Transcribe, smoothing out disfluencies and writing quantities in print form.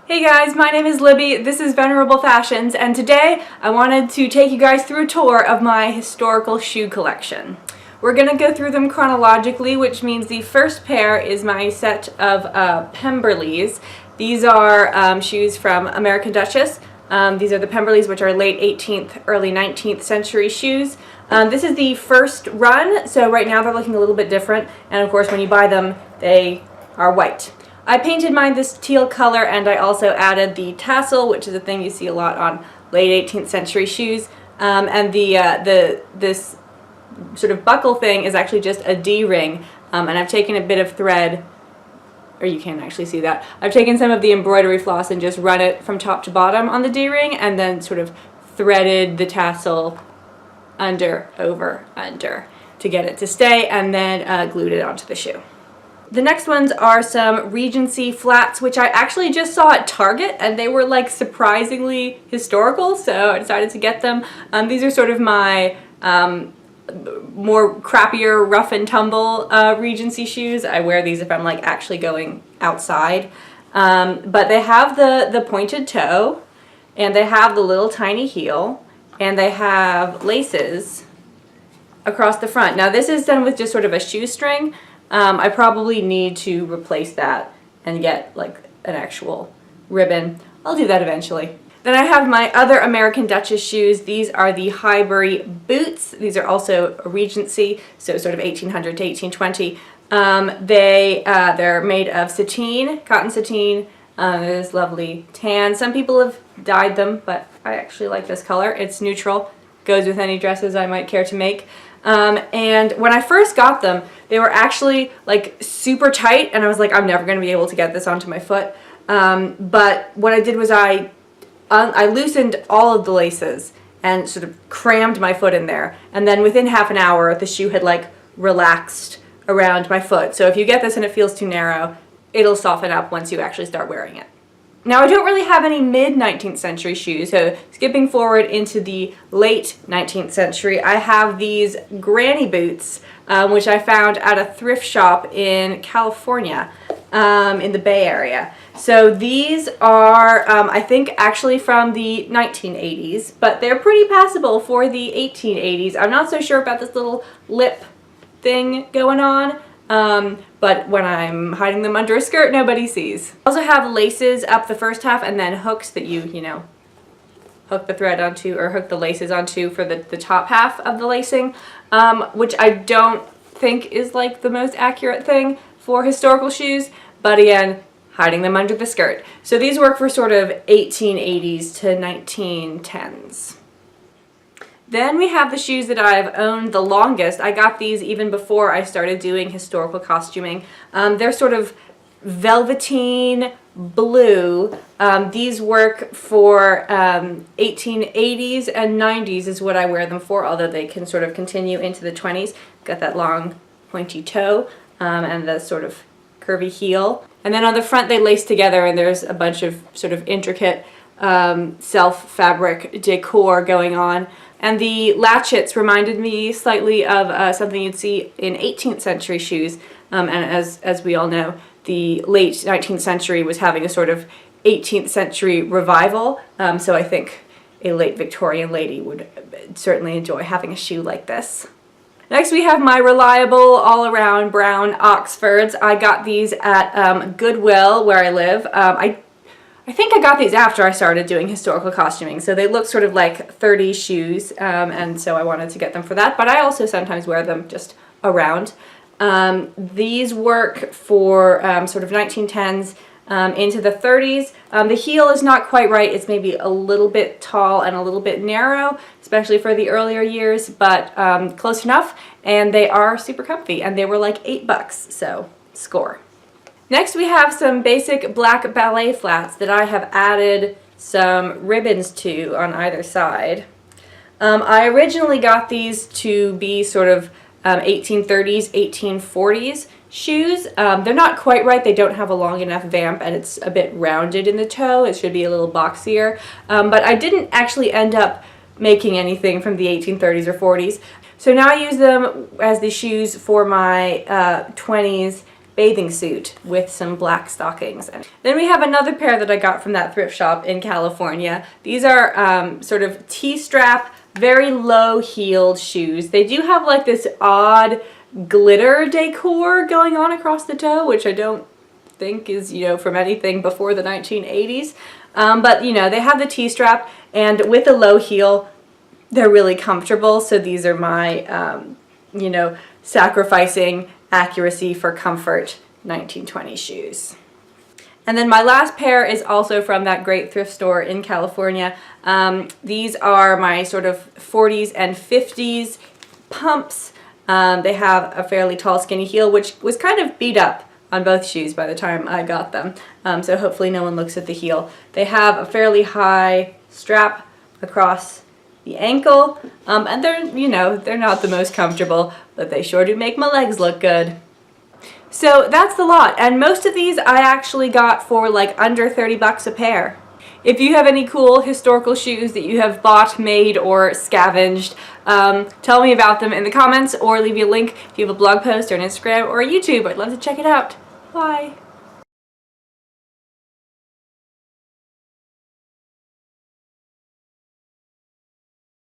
Hey guys, my name is Libby, this is Venerable Fashions, and today I wanted to take you guys through a tour of my historical shoe collection. We're going to go through them chronologically, which means the first pair is my set of Pemberleys. These are shoes from American Duchess. These are the Pemberleys, which are late 18th, early 19th century shoes. This is the first run, so right now they're looking a little bit different, and of course when you buy them, they are white. I painted mine this teal color, and I also added the tassel, which is a thing you see a lot on late 18th century shoes. And this sort of buckle thing is actually just a D-ring, and I've taken a bit of thread, or you can't actually see that. I've taken some of the embroidery floss and just run it from top to bottom on the D-ring, and then sort of threaded the tassel under, over, under to get it to stay, and then glued it onto the shoe. The next ones are some Regency Flats, which I actually just saw at Target, and they were like surprisingly historical, so I decided to get them. These are sort of my more crappier rough and tumble Regency shoes. I wear these if I'm like actually going outside. But they have the pointed toe, and they have the little tiny heel, and they have laces across the front. Now this is done with just sort of a shoestring. I probably need to replace that and get like an actual ribbon. I'll do that eventually. Then I have my other American Duchess shoes. These are the Highbury Boots. These are also Regency, so sort of 1800 to 1820. They're made of sateen, cotton sateen. There's lovely tan. Some people have dyed them, but I actually like this color. It's neutral, goes with any dresses I might care to make. And when I first got them, they were actually like super tight, and I was like, I'm never going to be able to get this onto my foot. But what I did was I loosened all of the laces and sort of crammed my foot in there. And then within half an hour, the shoe had like relaxed around my foot. So if you get this and it feels too narrow, it'll soften up once you actually start wearing it. Now I don't really have any mid-19th century shoes, so skipping forward into the late 19th century, I have these granny boots, which I found at a thrift shop in California, in the Bay Area. So these are, I think, actually from the 1980s, but they're pretty passable for the 1880s. I'm not so sure about this little lip thing going on. But when I'm hiding them under a skirt, nobody sees. I also have laces up the first half and then hooks that you hook the thread onto or hook the laces onto for the top half of the lacing, which I don't think is like the most accurate thing for historical shoes, but again, hiding them under the skirt. So these work for sort of 1880s to 1910s. Then we have the shoes that I've owned the longest. I got these even before I started doing historical costuming. They're sort of velveteen blue. These work for 1880s and 90s is what I wear them for, although they can sort of continue into the 20s. Got that long pointy toe and the sort of curvy heel. And then on the front they lace together, and there's a bunch of sort of intricate self-fabric decor going on. And the latchets reminded me slightly of something you'd see in 18th century shoes. And as we all know, the late 19th century was having a sort of 18th century revival. So I think a late Victorian lady would certainly enjoy having a shoe like this. Next we have my reliable all-around brown Oxfords. I got these at Goodwill where I live. I think I got these after I started doing historical costuming, so they look sort of like 30s shoes, and so I wanted to get them for that, but I also sometimes wear them just around. These work for sort of 1910s into the 30s. The heel is not quite right. It's maybe a little bit tall and a little bit narrow, especially for the earlier years, but close enough, and they are super comfy, and they were like $8, so score. Next we have some basic black ballet flats that I have added some ribbons to on either side. I originally got these to be sort of 1830s, 1840s shoes. They're not quite right. They don't have a long enough vamp, and it's a bit rounded in the toe. It should be a little boxier. But I didn't actually end up making anything from the 1830s or 40s. So now I use them as the shoes for my 20s bathing suit with some black stockings. Then we have another pair that I got from that thrift shop in California. These are sort of Tstrap, very low-heeled shoes. They do have like this odd glitter decor going on across the toe, which I don't think is, you know, from anything before the 1980s. But, you know, they have the Tstrap, and with a low heel, they're really comfortable. So these are my, you know, sacrificing accuracy for comfort 1920 shoes. And then my last pair is also from that great thrift store in California. These are my sort of 40s and 50s pumps. They have a fairly tall, skinny heel, which was kind of beat up on both shoes by the time I got them. So hopefully no one looks at the heel. They have a fairly high strap across the ankle, and they're, you know, they're not the most comfortable, but they sure do make my legs look good. So that's the lot, and most of these I actually got for like under 30 bucks a pair. If you have any cool historical shoes that you have bought, made, or scavenged, tell me about them in the comments, or leave me a link if you have a blog post or an Instagram or a YouTube. I'd love to check it out. Bye!